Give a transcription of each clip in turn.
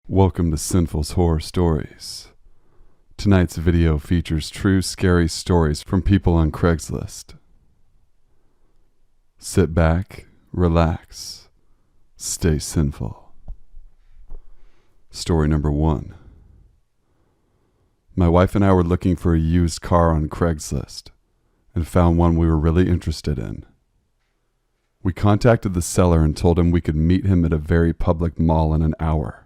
Welcome to Sinful's Horror Stories. Tonight's video features true scary stories from people on Craigslist. Sit back, relax, stay sinful. Story number 1. My wife and I were looking for a used car on Craigslist and found one we were really interested in. We contacted the seller and told him we could meet him at a very public mall in an hour.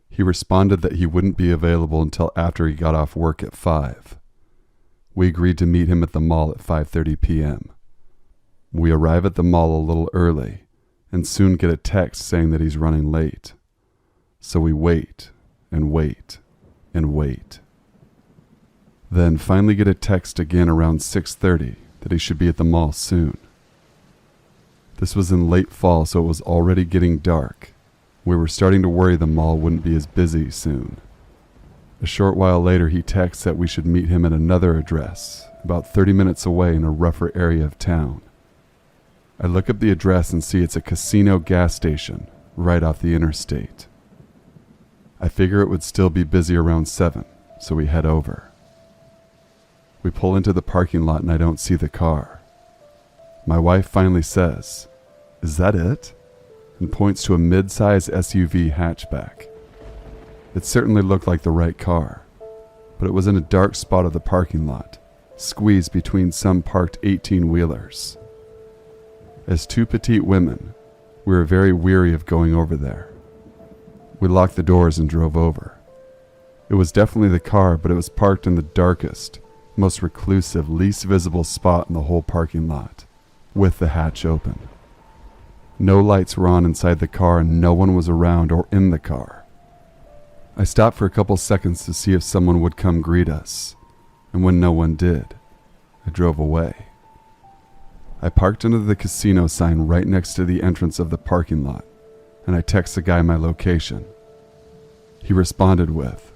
He responded that he wouldn't be available until after he got off work at 5. We agreed to meet him at the mall at 5:30 p.m. We arrive at the mall a little early and soon get a text saying that he's running late. So we wait and wait and wait. Then finally get a text again around 6:30 that he should be at the mall soon. This was in late fall, so it was already getting dark. We were starting to worry the mall wouldn't be as busy soon. A short while later, he texts that we should meet him at another address, about 30 minutes away in a rougher area of town. I look up the address and see it's a casino gas station right off the interstate. I figure it would still be busy around 7, so we head over. We pull into the parking lot and I don't see the car. My wife finally says, "Is that it?" and points to a mid-size SUV hatchback. It certainly looked like the right car, but it was in a dark spot of the parking lot, squeezed between some parked 18-wheelers. As two petite women, we were very weary of going over there. We locked the doors and drove over. It was definitely the car, but it was parked in the darkest, most reclusive, least visible spot in the whole parking lot, with the hatch open. No lights were on inside the car and no one was around or in the car. I stopped for a couple seconds to see if someone would come greet us, and when no one did, I drove away. I parked under the casino sign right next to the entrance of the parking lot, and I text the guy my location. He responded with,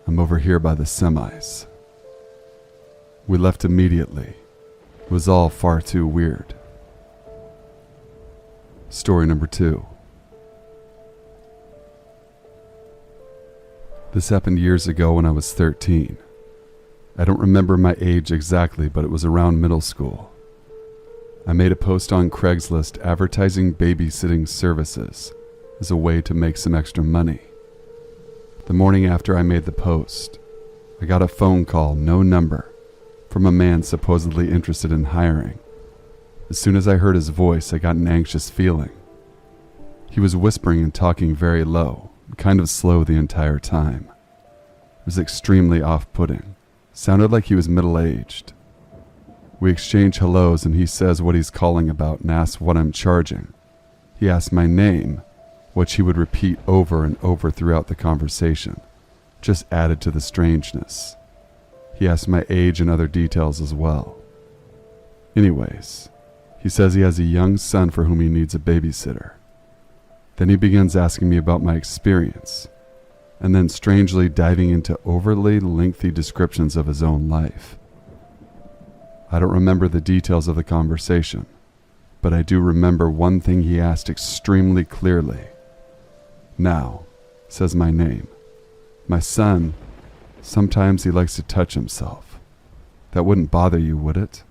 "I'm over here by the semis." We left immediately. It was all far too weird. Story number 2. This happened years ago when I was 13. I don't remember my age exactly, but it was around middle school. I made a post on Craigslist advertising babysitting services as a way to make some extra money. The morning after I made the post, I got a phone call, no number, from a man supposedly interested in hiring. As soon as I heard his voice, I got an anxious feeling. He was whispering and talking very low, kind of slow the entire time. It was extremely off-putting. Sounded like he was middle-aged. We exchange hellos and he says what he's calling about and asks what I'm charging. He asks my name, which he would repeat over and over throughout the conversation, just added to the strangeness. He asks my age and other details as well. Anyways, he says he has a young son for whom he needs a babysitter. Then he begins asking me about my experience, and then strangely diving into overly lengthy descriptions of his own life. I don't remember the details of the conversation, but I do remember one thing he asked extremely clearly. "Now," says my name, "my son, sometimes he likes to touch himself. That wouldn't bother you, would it?"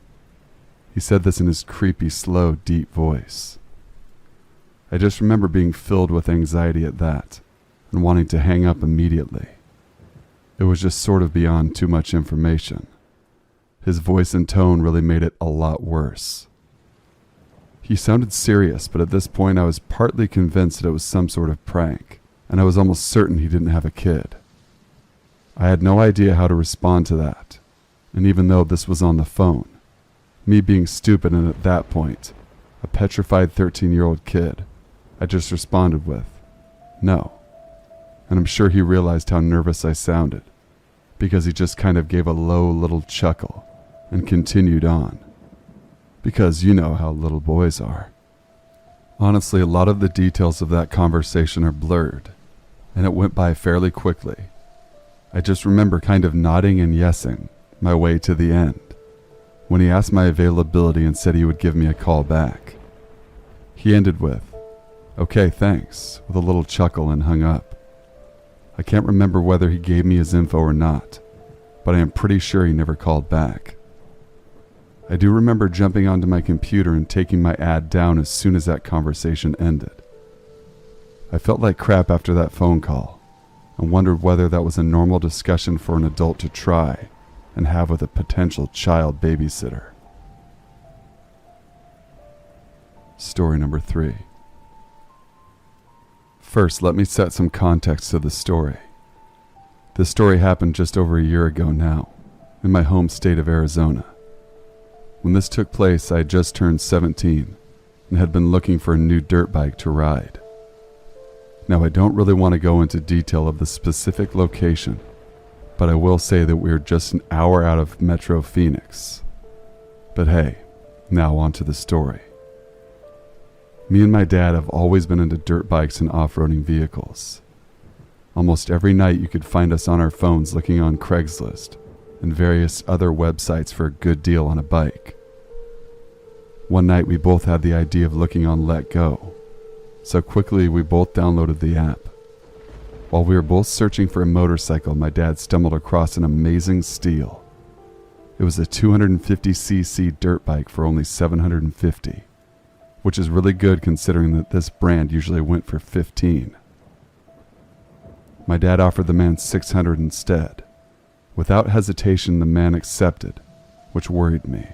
He said this in his creepy, slow, deep voice. I just remember being filled with anxiety at that and wanting to hang up immediately. It was just sort of beyond too much information. His voice and tone really made it a lot worse. He sounded serious, but at this point I was partly convinced that it was some sort of prank, and I was almost certain he didn't have a kid. I had no idea how to respond to that, and even though this was on the phone, me being stupid and at that point, a petrified 13-year-old kid, I just responded with, "No." And I'm sure he realized how nervous I sounded, because he just kind of gave a low little chuckle and continued on. Because you know how little boys are. Honestly, a lot of the details of that conversation are blurred, and it went by fairly quickly. I just remember kind of nodding and yesing my way to the end, when he asked my availability and said he would give me a call back. He ended with, "Okay, thanks," with a little chuckle and hung up. I can't remember whether he gave me his info or not, but I am pretty sure he never called back. I do remember jumping onto my computer and taking my ad down as soon as that conversation ended. I felt like crap after that phone call and wondered whether that was a normal discussion for an adult to try and have with a potential child babysitter. Story number 3. First, let me set some context to the story. This story happened just over a year ago now, in my home state of Arizona. When this took place, I had just turned 17 and had been looking for a new dirt bike to ride. Now, I don't really want to go into detail of the specific location, but I will say that we are just an hour out of Metro Phoenix. But hey, now on to the story. Me and my dad have always been into dirt bikes and off-roading vehicles. Almost every night you could find us on our phones looking on Craigslist and various other websites for a good deal on a bike. One night we both had the idea of looking on letgo, so quickly we both downloaded the app. While we were both searching for a motorcycle, my dad stumbled across an amazing steal. It was a 250cc dirt bike for only $750, which is really good considering that this brand usually went for $15. My dad offered the man $600 instead. Without hesitation, the man accepted, which worried me.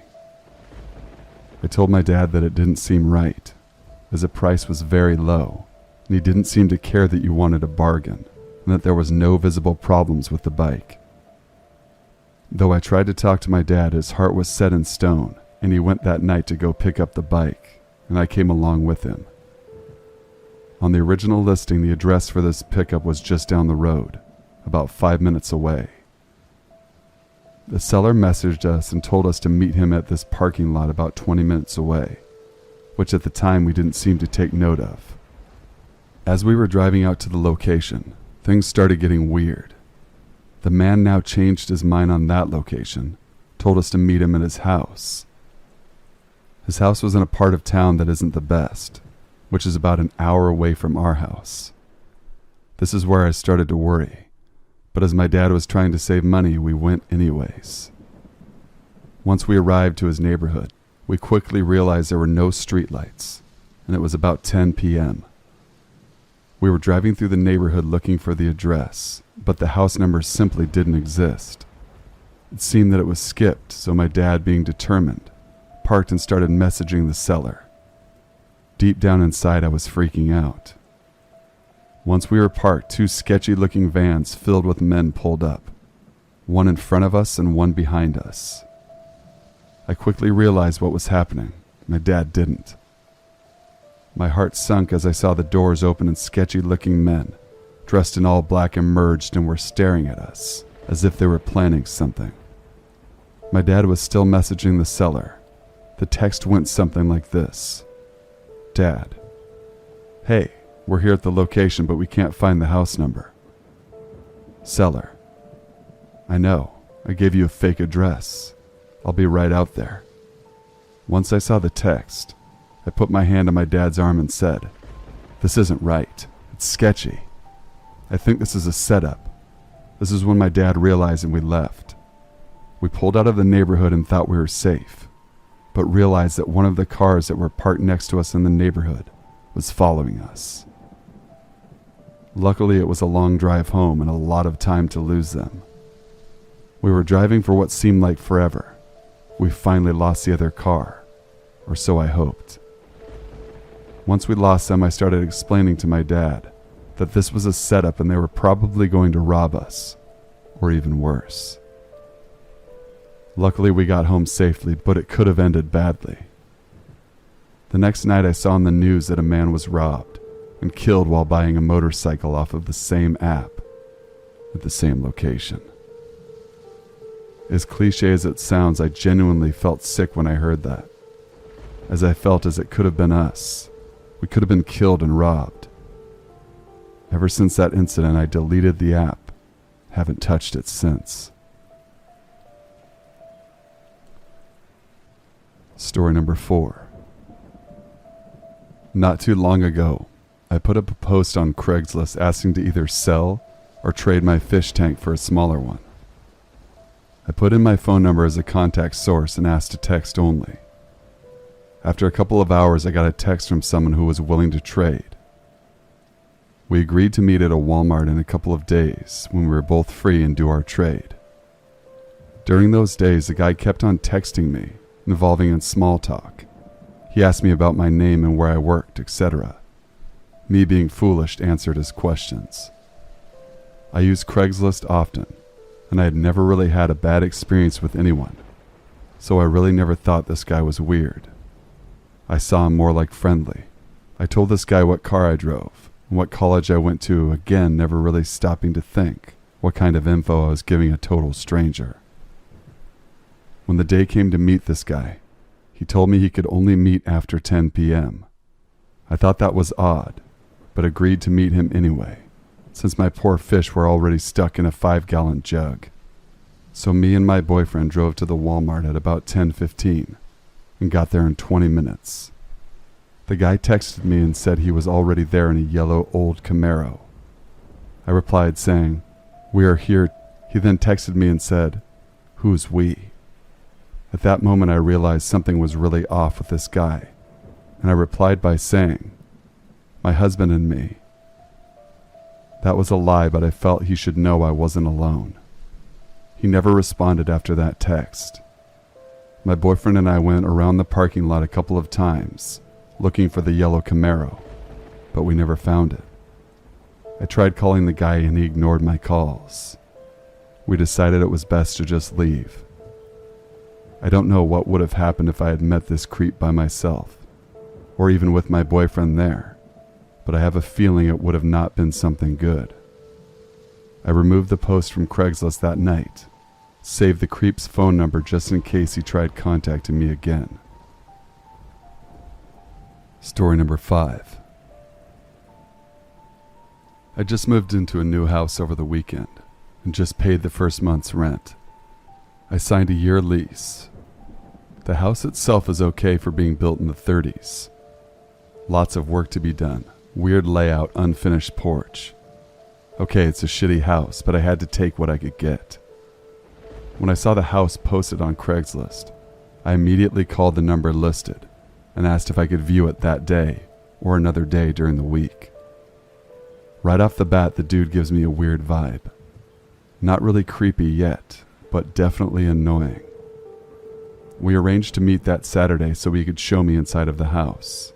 I told my dad that it didn't seem right, as the price was very low, and he didn't seem to care that you wanted a bargain, and that there was no visible problems with the bike. Though I tried to talk to my dad, his heart was set in stone, and he went that night to go pick up the bike, and I came along with him. On the original listing, the address for this pickup was just down the road, about 5 minutes away. The seller messaged us and told us to meet him at this parking lot about 20 minutes away, which at the time we didn't seem to take note of. As we were driving out to the location, things started getting weird. The man now changed his mind on that location, told us to meet him at his house. His house was in a part of town that isn't the best, which is about an hour away from our house. This is where I started to worry. But as my dad was trying to save money, we went anyways. Once we arrived to his neighborhood, we quickly realized there were no streetlights, and it was about 10 p.m. We were driving through the neighborhood looking for the address, but the house number simply didn't exist. It seemed that it was skipped, so my dad, being determined, parked and started messaging the seller. Deep down inside, I was freaking out. Once we were parked, 2 sketchy-looking vans filled with men pulled up, one in front of us and one behind us. I quickly realized what was happening. My dad didn't. My heart sunk as I saw the doors open and sketchy-looking men, dressed in all black, emerged and were staring at us, as if they were planning something. My dad was still messaging the seller. The text went something like this. Dad, hey, we're here at the location, but we can't find the house number. Seller, I know, I gave you a fake address. I'll be right out there. Once I saw the text, I put my hand on my dad's arm and said, this isn't right. It's sketchy. I think this is a setup. This is when my dad realized and we left. We pulled out of the neighborhood and thought we were safe, but realized that one of the cars that were parked next to us in the neighborhood was following us. Luckily, it was a long drive home and a lot of time to lose them. We were driving for what seemed like forever. We finally lost the other car, or so I hoped. Once we lost them, I started explaining to my dad that this was a setup and they were probably going to rob us, or even worse. Luckily, we got home safely, but it could have ended badly. The next night, I saw on the news that a man was robbed and killed while buying a motorcycle off of the same app at the same location. As cliche as it sounds, I genuinely felt sick when I heard that, as I felt as it could have been us. We could have been killed and robbed. Ever since that incident, I deleted the app. Haven't touched it since. Story number 4. Not too long ago, I put up a post on Craigslist asking to either sell or trade my fish tank for a smaller one. I put in my phone number as a contact source and asked to text only. After a couple of hours, I got a text from someone who was willing to trade. We agreed to meet at a Walmart in a couple of days when we were both free and do our trade. During those days, the guy kept on texting me, involving in small talk. He asked me about my name and where I worked, etc. Me being foolish answered his questions. I use Craigslist often, and I had never really had a bad experience with anyone, so I really never thought this guy was weird. I saw him more like friendly. I told this guy what car I drove and what college I went to, again never really stopping to think what kind of info I was giving a total stranger. When the day came to meet this guy, he told me he could only meet after 10 p.m. I thought that was odd, but agreed to meet him anyway, since my poor fish were already stuck in a 5-gallon jug. So me and my boyfriend drove to the Walmart at about 10:15 and got there in 20 minutes. The guy texted me and said he was already there in a yellow old Camaro. I replied saying, "We are here." He then texted me and said, "Who's we?" At that moment I realized something was really off with this guy, and I replied by saying, "My husband and me." That was a lie, but I felt he should know I wasn't alone. He never responded after that text. My boyfriend and I went around the parking lot a couple of times, looking for the yellow Camaro, but we never found it. I tried calling the guy and he ignored my calls. We decided it was best to just leave. I don't know what would have happened if I had met this creep by myself, or even with my boyfriend there, but I have a feeling it would have not been something good. I removed the post from Craigslist that night, saved the creep's phone number just in case he tried contacting me again. Story number 5. I just moved into a new house over the weekend and just paid the first month's rent. I signed a year lease. The house itself is okay for being built in the 30s. Lots of work to be done. Weird layout, unfinished porch. Okay, it's a shitty house, but I had to take what I could get. When I saw the house posted on Craigslist, I immediately called the number listed and asked if I could view it that day or another day during the week. Right off the bat, the dude gives me a weird vibe. Not really creepy yet, but definitely annoying. We arranged to meet that Saturday so he could show me inside of the house.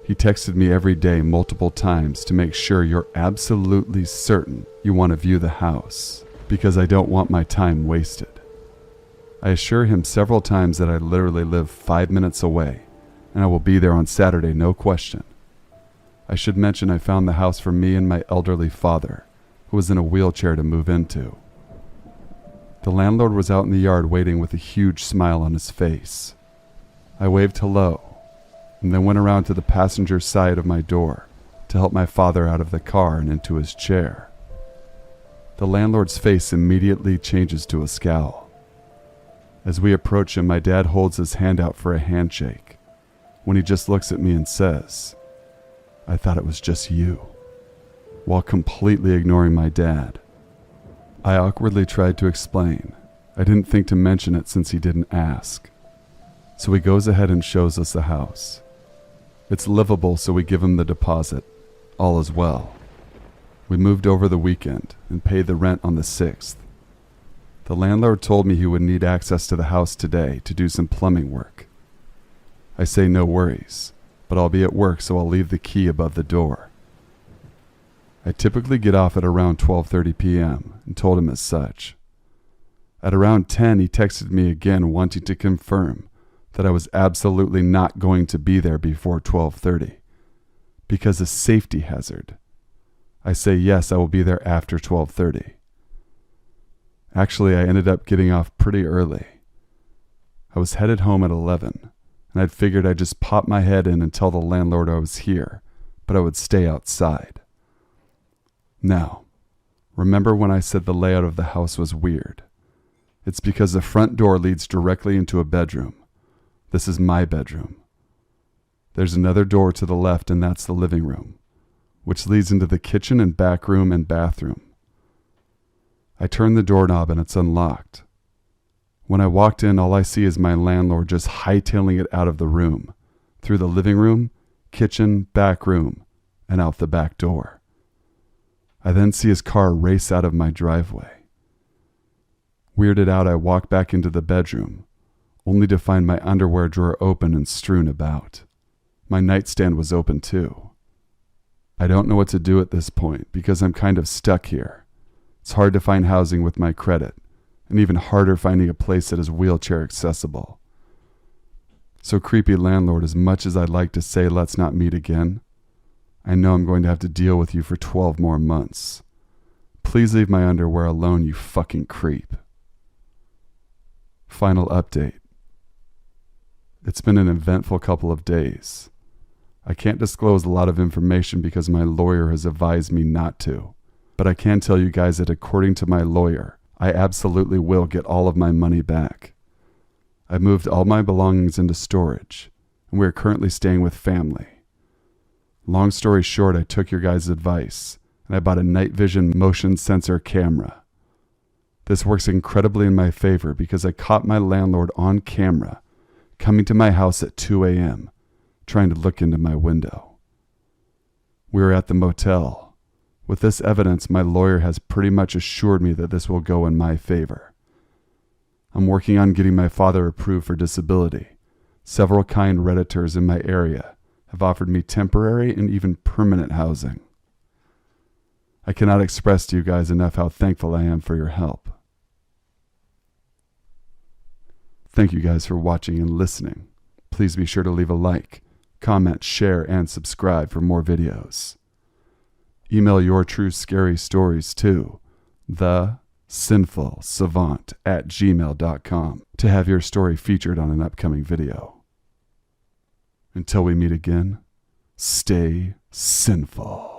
He texted me every day multiple times to make sure you're absolutely certain you want to view the house, because I don't want my time wasted. I assure him several times that I literally live 5 minutes away, and I will be there on Saturday, no question. I should mention I found the house for me and my elderly father, who was in a wheelchair to move into. The landlord was out in the yard waiting with a huge smile on his face. I waved hello, and then went around to the passenger side of my door to help my father out of the car and into his chair. The landlord's face immediately changes to a scowl. As we approach him, my dad holds his hand out for a handshake, when he just looks at me and says, "I thought it was just you," while completely ignoring my dad. I awkwardly tried to explain. I didn't think to mention it since he didn't ask. So he goes ahead and shows us the house. It's livable, so we give him the deposit. All is well. We moved over the weekend and paid the rent on the 6th. The landlord told me he would need access to the house today to do some plumbing work. I say no worries, but I'll be at work, so I'll leave the key above the door. I typically get off at around 12:30 p.m. and told him as such. At around 10, he texted me again wanting to confirm that I was absolutely not going to be there before 12:30 because a safety hazard. I say yes, I will be there after 12:30. Actually, I ended up getting off pretty early. I was headed home at 11, and I'd figured I'd just pop my head in and tell the landlord I was here, but I would stay outside. Now, remember when I said the layout of the house was weird? It's because the front door leads directly into a bedroom. This is my bedroom. There's another door to the left, and that's the living room, which leads into the kitchen and back room and bathroom. I turn the doorknob and it's unlocked. When I walked in, all I see is my landlord just hightailing it out of the room, through the living room, kitchen, back room, and out the back door. I then see his car race out of my driveway. Weirded out, I walk back into the bedroom, only to find my underwear drawer open and strewn about. My nightstand was open too. I don't know what to do at this point because I'm kind of stuck here. It's hard to find housing with my credit, and even harder finding a place that is wheelchair accessible. So creepy landlord, as much as I'd like to say let's not meet again, I know I'm going to have to deal with you for 12 more months. Please leave my underwear alone, you fucking creep. Final update. It's been an eventful couple of days. I can't disclose a lot of information because my lawyer has advised me not to, but I can tell you guys that according to my lawyer, I absolutely will get all of my money back. I moved all my belongings into storage, and we are currently staying with family. Long story short, I took your guys' advice, and I bought a night vision motion sensor camera. This works incredibly in my favor because I caught my landlord on camera coming to my house at 2 a.m., trying to look into my window. We were at the motel. With this evidence, my lawyer has pretty much assured me that this will go in my favor. I'm working on getting my father approved for disability. Several kind Redditors in my area have offered me temporary and even permanent housing. I cannot express to you guys enough how thankful I am for your help. Thank you guys for watching and listening. Please be sure to leave a like, comment, share, and subscribe for more videos. Email your true scary stories to thesinfulsavant@gmail.com to have your story featured on an upcoming video. Until we meet again, stay sinful.